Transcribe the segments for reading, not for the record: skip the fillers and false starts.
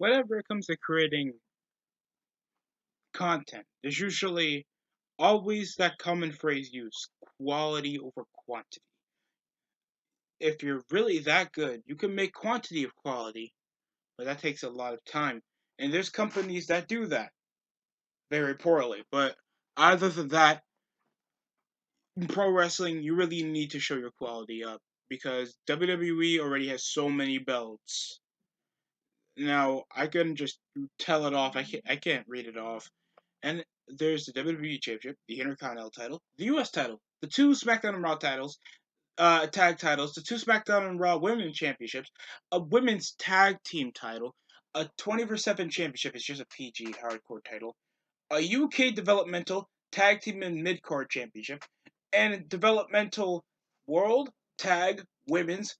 whenever it comes to creating content, there's usually always that common phrase used: quality over quantity. If you're really that good, you can make quantity of quality, but that takes a lot of time. And there's companies that do that very poorly. But other than that, in pro wrestling, you really need to show your quality up because WWE already has so many belts. Now I can just tell it off. I can't read it off. And there's the WWE Championship, the Intercontinental title, the US title, the two SmackDown and Raw titles, tag titles, the two SmackDown and Raw Women's Championships, a women's tag team title, a 24/7 championship. It's just a PG hardcore title, a UK developmental tag team and mid card championship, and developmental world tag women's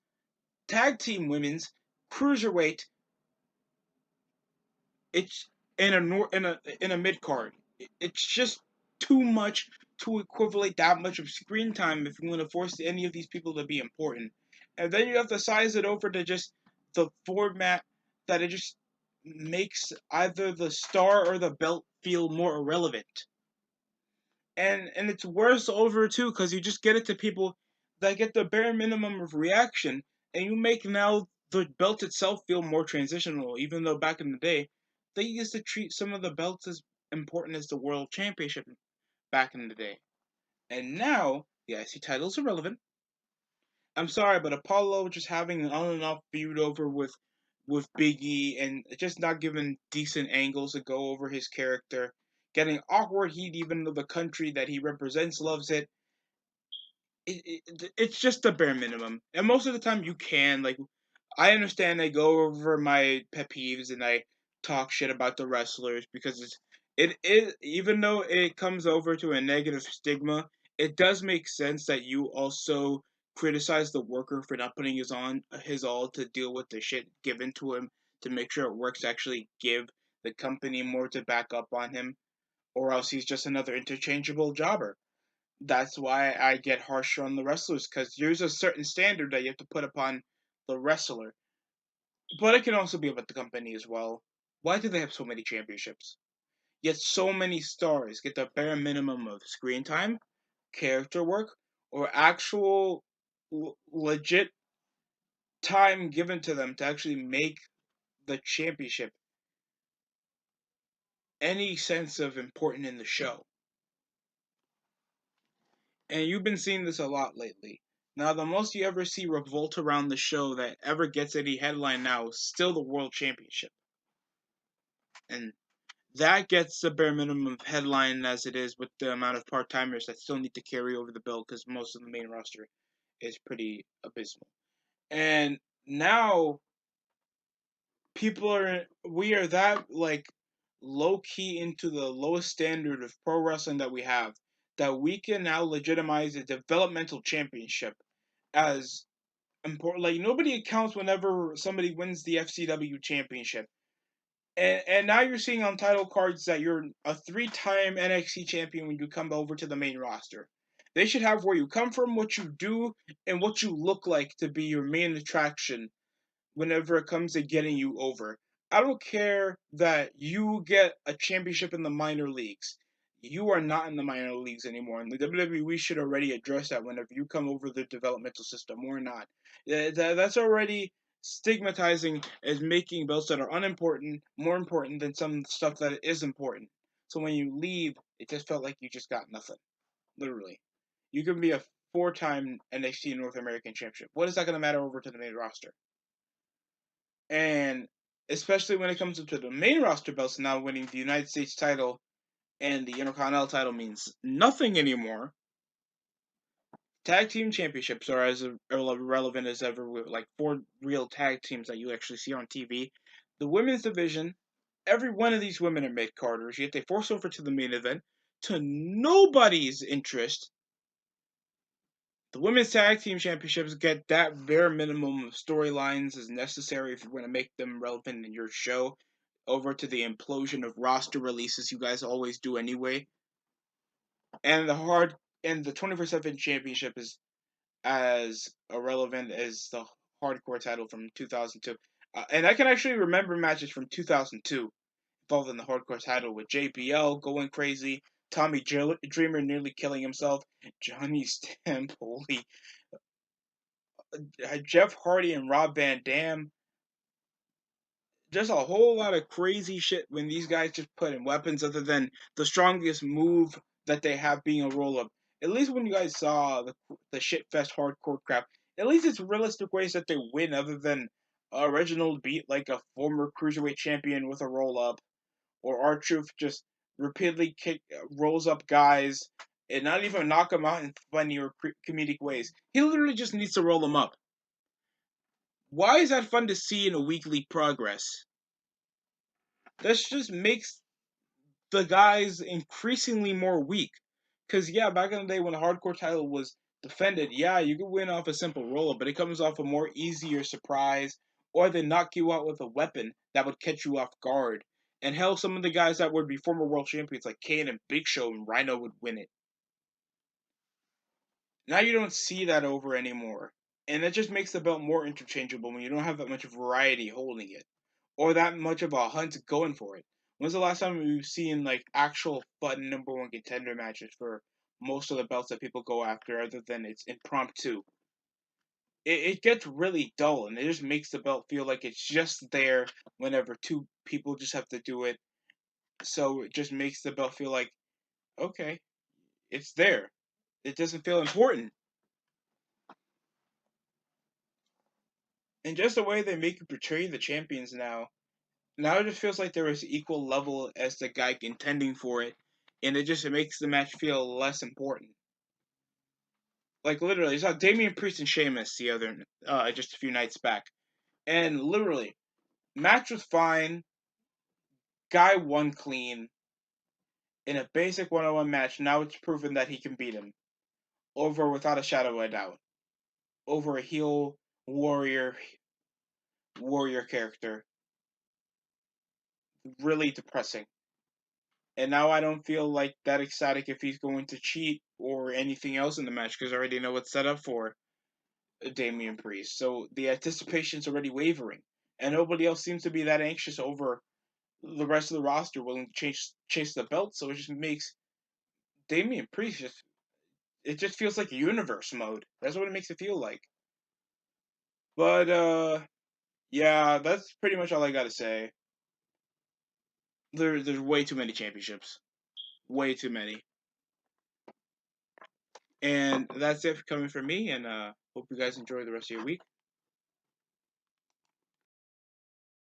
tag team women's cruiserweight. It's in a mid card. It's just too much to equivalent that much of screen time if you want to force any of these people to be important. And then you have to size it over to just the format that it just makes either the star or the belt feel more irrelevant. And it's worse over too because you just get it to people that get the bare minimum of reaction, and you make now the belt itself feel more transitional. Even though back in the day, they used to treat some of the belts as important as the world championship back in the day, and now the IC title is irrelevant. I'm sorry, but Apollo just having an on and off feud over with Big E and just not giving decent angles to go over his character, getting awkward heat even though the country that he represents loves it. It's just the bare minimum, and most of the time you can like. I understand I go over my pet peeves and I talk shit about the wrestlers because it is even though it comes over to a negative stigma, it does make sense that you also criticize the worker for not putting his all to deal with the shit given to him to make sure it works. Actually, give the company more to back up on him, or else he's just another interchangeable jobber. That's why I get harsher on the wrestlers because there's a certain standard that you have to put upon the wrestler. But it can also be about the company as well. Why do they have so many championships? Yet so many stars get the bare minimum of screen time, character work, or actual legit time given to them to actually make the championship any sense of important in the show. And you've been seeing this a lot lately. Now, the most you ever see revolt around the show that ever gets any headline now is still the World Championship. And that gets the bare minimum of headline as it is with the amount of part timers that still need to carry over the bill because most of the main roster is pretty abysmal. And now we are that like low key into the lowest standard of pro wrestling that we have that we can now legitimize a developmental championship as important. Like nobody accounts whenever somebody wins the FCW championship. And now you're seeing on title cards that you're a three-time NXT champion when you come over to the main roster. They should have where you come from, what you do, and what you look like to be your main attraction whenever it comes to getting you over. I don't care that you get a championship in the minor leagues. You are not in the minor leagues anymore, and the WWE should already address that whenever you come over the developmental system or not. That's already stigmatizing as making belts that are unimportant more important than some stuff that is important. So when you leave, it just felt like you just got nothing. Literally. You can be a four-time NXT North American Championship. What is that going to matter over to the main roster? And especially when it comes to the main roster belts, now winning the United States title and the Intercontinental title means nothing anymore. Tag team championships are as irrelevant as ever with like four real tag teams that you actually see on TV. The women's division, every one of these women are mid carders, yet they force over to the main event to nobody's interest. The women's tag team championships get that bare minimum of storylines as necessary if you're going to make them relevant in your show. Over to the implosion of roster releases you guys always do anyway. And the 24/7 championship is as irrelevant as the hardcore title from 2002. And I can actually remember matches from 2002 involving the hardcore title with JBL going crazy, Dreamer nearly killing himself, Johnny Stamp, holy, Jeff Hardy and Rob Van Dam. Just a whole lot of crazy shit when these guys just put in weapons other than the strongest move that they have being a roll up. At least when you guys saw the shit fest hardcore crap, at least it's realistic ways that they win other than Reginald beat like a former cruiserweight champion with a roll up, or R-Truth just repeatedly rolls up guys and not even knock them out in funny or comedic ways. He literally just needs to roll them up. Why is that fun to see in a weekly progress? This just makes the guys increasingly more weak. Because, yeah, back in the day when the hardcore title was defended, yeah, you could win off a simple roll up, but it comes off a more easier surprise, or they knock you out with a weapon that would catch you off guard. And hell, some of the guys that would be former world champions like Kane and Big Show and Rhino would win it. Now you don't see that over anymore. And that just makes the belt more interchangeable when you don't have that much variety holding it. Or that much of a hunt going for it. When's the last time we've seen like actual fun number one contender matches for most of the belts that people go after other than it's impromptu? It gets really dull and it just makes the belt feel like it's just there whenever two people just have to do it. So it just makes the belt feel like, okay, it's there. It doesn't feel important. And just the way they make you portray the champions now it just feels like there is equal level as the guy contending for it, and it makes the match feel less important. Like literally, I saw Damian Priest and Sheamus the other just a few nights back, and literally, match was fine. Guy won clean in a basic one-on-one match. Now it's proven that he can beat him over without a shadow of a doubt. Over a heel warrior character, really depressing. And now I don't feel like that ecstatic if he's going to cheat or anything else in the match because I already know what's set up for Damian Priest. So the anticipation's already wavering, and nobody else seems to be that anxious over the rest of the roster willing to chase the belt. So it just makes Damian Priest just feels like universe mode. That's what it makes it feel like. But yeah, that's pretty much all I gotta say. There's way too many championships, way too many. And that's it coming from me, and hope you guys enjoy the rest of your week.